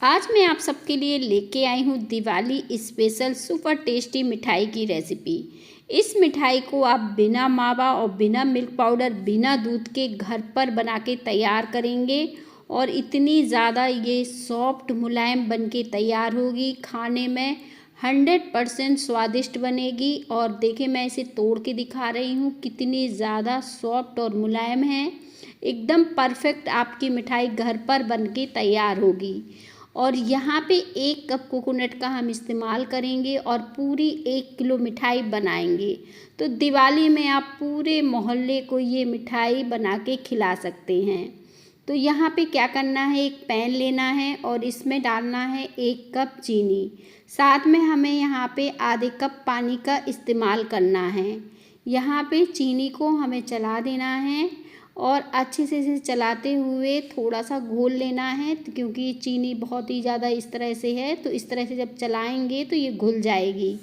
आज मैं आप सबके लिए लेके आई हूँ दिवाली स्पेशल सुपर टेस्टी मिठाई की रेसिपी। इस मिठाई को आप बिना मावा और बिना मिल्क पाउडर बिना दूध के घर पर बना के तैयार करेंगे और इतनी ज़्यादा ये सॉफ्ट मुलायम बन के तैयार होगी, खाने में 100% स्वादिष्ट बनेगी। और देखिए मैं इसे तोड़ के दिखा रही हूँ कितनी ज़्यादा सॉफ्ट और मुलायम है। एकदम परफेक्ट आपकी मिठाई घर पर बन के तैयार होगी। और यहाँ पे 1 कप कोकोनट का हम इस्तेमाल करेंगे और पूरी 1 किलो मिठाई बनाएंगे। तो दिवाली में आप पूरे मोहल्ले को ये मिठाई बना के खिला सकते हैं। तो यहाँ पे क्या करना है, एक पैन लेना है और इसमें डालना है 1 कप चीनी। साथ में हमें यहाँ पे आधे कप पानी का इस्तेमाल करना है। यहाँ पे चीनी को हमें चला देना है और अच्छे से इसे चलाते हुए थोड़ा सा घोल लेना है, क्योंकि चीनी बहुत ही ज़्यादा इस तरह से है, तो इस तरह से जब चलाएंगे तो ये घुल जाएगी।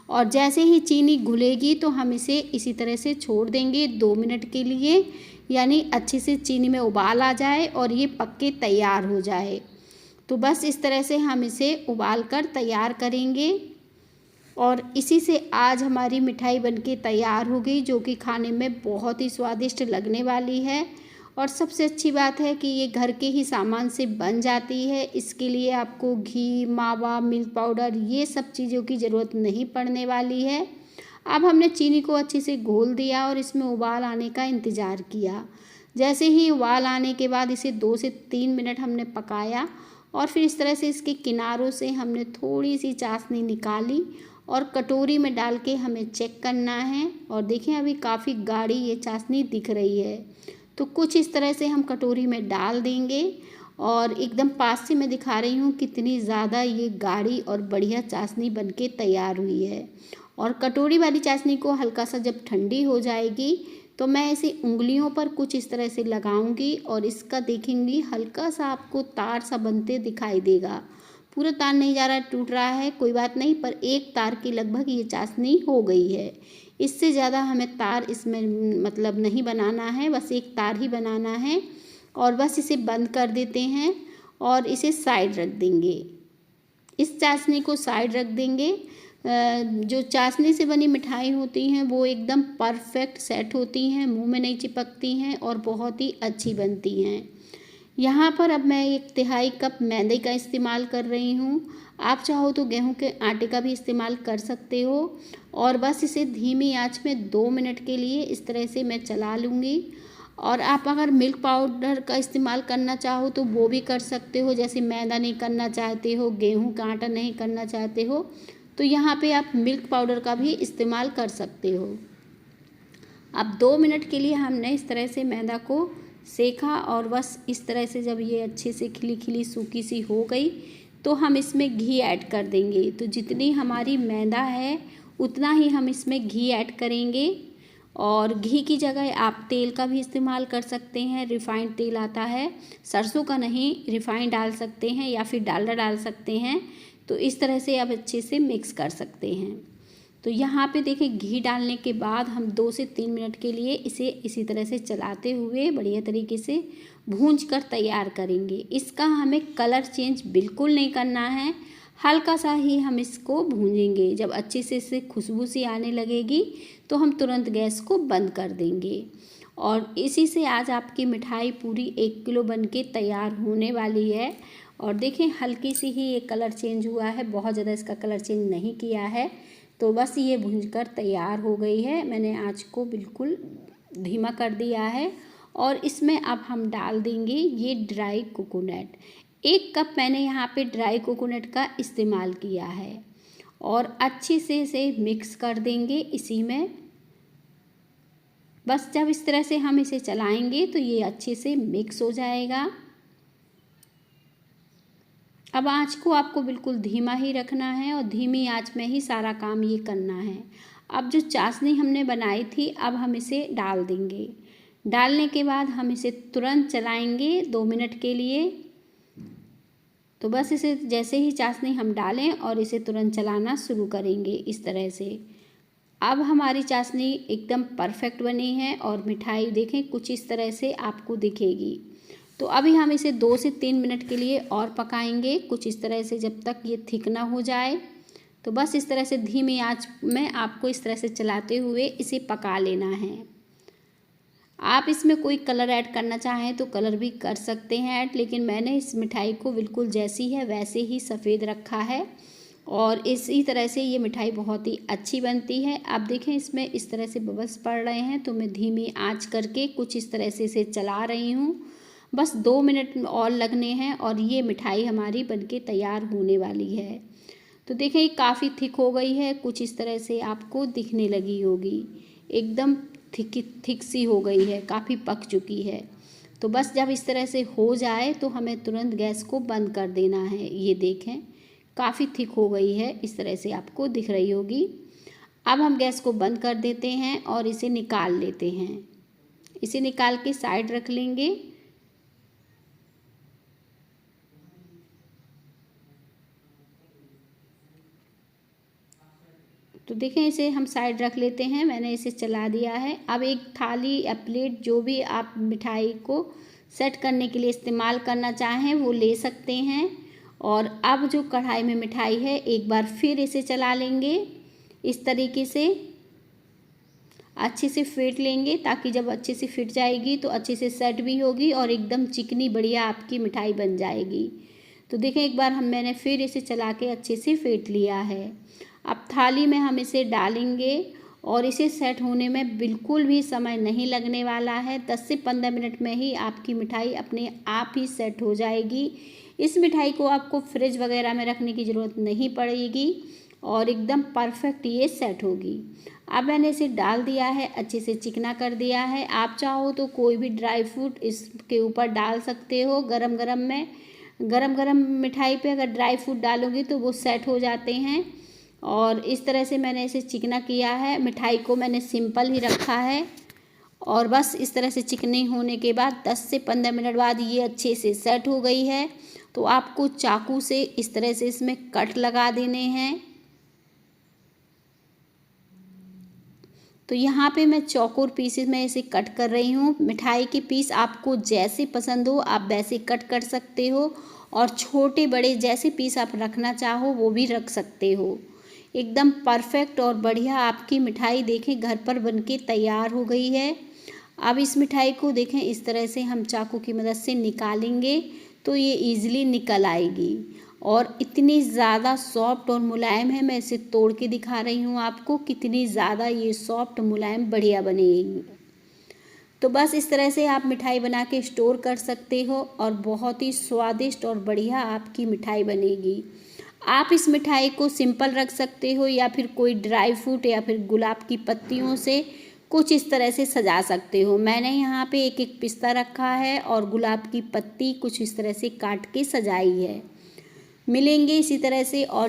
और जैसे ही चीनी घुलेगी तो हम इसे इसी तरह से छोड़ देंगे 2 मिनट के लिए, यानी अच्छे से चीनी में उबाल आ जाए और ये पक के तैयार हो जाए। तो बस इस तरह से हम इसे उबाल कर तैयार करेंगे और इसी से आज हमारी मिठाई बनके तैयार हो गई, जो कि खाने में बहुत ही स्वादिष्ट लगने वाली है। और सबसे अच्छी बात है कि ये घर के ही सामान से बन जाती है। इसके लिए आपको घी, मावा, मिल्क पाउडर ये सब चीज़ों की ज़रूरत नहीं पड़ने वाली है। अब हमने चीनी को अच्छे से घोल दिया और इसमें उबाल आने का इंतज़ार किया। जैसे ही उबाल आने के बाद इसे 2 से 3 मिनट हमने पकाया और फिर इस तरह से इसके किनारों से हमने थोड़ी सी चाशनी निकाली और कटोरी में डाल के हमें चेक करना है। और देखिए अभी काफ़ी गाढ़ी ये चाशनी दिख रही है, तो कुछ इस तरह से हम कटोरी में डाल देंगे और एकदम पास से मैं दिखा रही हूँ कितनी ज़्यादा ये गाढ़ी और बढ़िया चाशनी बनके तैयार हुई है। और कटोरी वाली चाशनी को हल्का सा जब ठंडी हो जाएगी तो मैं इसे उंगलियों पर कुछ इस तरह से लगाऊंगी और इसका देखेंगी हल्का सा आपको तार सा बनते दिखाई देगा। पूरा तार नहीं जा रहा है, टूट रहा है, कोई बात नहीं, पर 1 तार की लगभग ये चाशनी हो गई है। इससे ज़्यादा हमें तार इसमें मतलब नहीं बनाना है, बस 1 तार ही बनाना है। और बस इसे बंद कर देते हैं और इसे साइड रख देंगे। इस चाशनी को साइड रख देंगे। जो चाशनी से बनी मिठाई होती हैं वो एकदम परफेक्ट सेट होती हैं, मुंह में नहीं चिपकती हैं और बहुत ही अच्छी बनती हैं। यहाँ पर अब मैं 1/3 कप मैदे का इस्तेमाल कर रही हूँ। आप चाहो तो गेहूं के आटे का भी इस्तेमाल कर सकते हो। और बस इसे धीमी आंच में 2 मिनट के लिए इस तरह से मैं चला लूँगी। और आप अगर मिल्क पाउडर का इस्तेमाल करना चाहो तो वो भी कर सकते हो, जैसे मैदा नहीं करना चाहते हो, गेहूं का आटा नहीं करना चाहते हो, तो यहाँ पे आप मिल्क पाउडर का भी इस्तेमाल कर सकते हो। अब 2 मिनट के लिए हमने इस तरह से मैदा को सेका और बस इस तरह से जब ये अच्छे से खिली खिली सूखी सी हो गई तो हम इसमें घी ऐड कर देंगे। तो जितनी हमारी मैदा है उतना ही हम इसमें घी ऐड करेंगे। और घी की जगह आप तेल का भी इस्तेमाल कर सकते हैं, रिफ़ाइंड तेल आता है, सरसों का नहीं, रिफ़ाइंड डाल सकते हैं या फिर डालडा डाल सकते हैं। तो इस तरह से आप अच्छे से मिक्स कर सकते हैं। तो यहाँ पे देखें घी डालने के बाद हम 2 से 3 मिनट के लिए इसे इसी तरह से चलाते हुए बढ़िया तरीके से भूंज कर तैयार करेंगे। इसका हमें कलर चेंज बिल्कुल नहीं करना है, हल्का सा ही हम इसको भूंजेंगे। जब अच्छे से इससे खुशबू सी आने लगेगी तो हम तुरंत गैस को बंद कर देंगे। और इसी से आज आपकी मिठाई पूरी 1 किलो बनके तैयार होने वाली है। और देखें हल्की सी ही ये कलर चेंज हुआ है, बहुत ज़्यादा इसका कलर चेंज नहीं किया है। तो बस ये भूंजकर तैयार हो गई है। मैंने आँच को बिल्कुल धीमा कर दिया है और इसमें अब हम डाल देंगे ये ड्राई कोकोनट। 1 कप मैंने यहाँ पे ड्राई कोकोनट का इस्तेमाल किया है और अच्छे से इसे मिक्स कर देंगे इसी में। बस जब इस तरह से हम इसे चलाएंगे तो ये अच्छे से मिक्स हो जाएगा। अब आँच को आपको बिल्कुल धीमा ही रखना है और धीमी आँच में ही सारा काम ये करना है। अब जो चाशनी हमने बनाई थी अब हम इसे डाल देंगे। डालने के बाद हम इसे तुरंत चलाएंगे 2 मिनट के लिए। तो बस इसे जैसे ही चाशनी हम डालें और इसे तुरंत चलाना शुरू करेंगे इस तरह से। अब हमारी चाशनी एकदम परफेक्ट बनी है और मिठाई देखें कुछ इस तरह से आपको दिखेगी। तो अभी हम इसे 2 से 3 मिनट के लिए और पकाएंगे, कुछ इस तरह से, जब तक ये थिक ना हो जाए। तो बस इस तरह से धीमी आंच में आपको इस तरह से चलाते हुए इसे पका लेना है। आप इसमें कोई कलर ऐड करना चाहें तो कलर भी कर सकते हैं ऐड, लेकिन मैंने इस मिठाई को बिल्कुल जैसी है वैसे ही सफ़ेद रखा है और इसी तरह से ये मिठाई बहुत ही अच्छी बनती है। अब देखें इसमें इस तरह से बबल्स पड़ रहे हैं, तो मैं धीमी आंच करके कुछ इस तरह से इसे चला रही हूँ। बस 2 मिनट और लगने हैं और ये मिठाई हमारी बनके तैयार होने वाली है। तो देखें ये काफ़ी थिक हो गई है, कुछ इस तरह से आपको दिखने लगी होगी, एकदम थिक सी हो गई है, काफ़ी पक चुकी है। तो बस जब इस तरह से हो जाए तो हमें तुरंत गैस को बंद कर देना है। ये देखें काफ़ी थिक हो गई है, इस तरह से आपको दिख रही होगी। अब हम गैस को बंद कर देते हैं और इसे निकाल लेते हैं। इसे निकाल के साइड रख लेंगे। तो देखें इसे हम साइड रख लेते हैं, मैंने इसे चला दिया है। अब एक थाली या प्लेट जो भी आप मिठाई को सेट करने के लिए इस्तेमाल करना चाहें वो ले सकते हैं। और अब जो कढ़ाई में मिठाई है एक बार फिर इसे चला लेंगे, इस तरीके से अच्छे से फेंट लेंगे, ताकि जब अच्छे से फिट जाएगी तो अच्छे से सेट भी होगी और एकदम चिकनी बढ़िया आपकी मिठाई बन जाएगी। तो देखें एक बार मैंने फिर इसे चला के अच्छे से फेंट लिया है। अब थाली में हम इसे डालेंगे और इसे सेट होने में बिल्कुल भी समय नहीं लगने वाला है। 10 से 15 मिनट में ही आपकी मिठाई अपने आप ही सेट हो जाएगी। इस मिठाई को आपको फ्रिज वगैरह में रखने की ज़रूरत नहीं पड़ेगी और एकदम परफेक्ट ये सेट होगी। अब मैंने इसे डाल दिया है, अच्छे से चिकना कर दिया है। आप चाहो तो कोई भी ड्राई फ्रूट इसके ऊपर डाल सकते हो। गरम गरम मिठाई पे अगर ड्राई फ्रूट डालोगे तो वो सेट हो जाते हैं। और इस तरह से मैंने इसे चिकना किया है। मिठाई को मैंने सिंपल ही रखा है और बस इस तरह से चिकनी होने के बाद 10 से 15 मिनट बाद ये अच्छे से सेट हो गई है। तो आपको चाकू से इस तरह से इसमें कट लगा देने हैं। तो यहाँ पे मैं चौकोर पीसेस में इसे कट कर रही हूँ। मिठाई के पीस आपको जैसे पसंद हो आप वैसे कट कर सकते हो और छोटे बड़े जैसे पीस आप रखना चाहो वो भी रख सकते हो। एकदम परफेक्ट और बढ़िया आपकी मिठाई देखें घर पर बनके तैयार हो गई है। अब इस मिठाई को देखें इस तरह से हम चाकू की मदद से निकालेंगे तो ये ईज़िली निकल आएगी और इतनी ज़्यादा सॉफ्ट और मुलायम है। मैं इसे तोड़ के दिखा रही हूँ आपको, कितनी ज़्यादा ये सॉफ्ट मुलायम बढ़िया बनेगी। तो बस इस तरह से आप मिठाई बना के स्टोर कर सकते हो और बहुत ही स्वादिष्ट और बढ़िया आपकी मिठाई बनेगी। आप इस मिठाई को सिंपल रख सकते हो या फिर कोई ड्राई फ्रूट या फिर गुलाब की पत्तियों से कुछ इस तरह से सजा सकते हो। मैंने यहाँ पे एक एक पिस्ता रखा है और गुलाब की पत्ती कुछ इस तरह से काट के सजाई है। मिलेंगे इसी तरह से और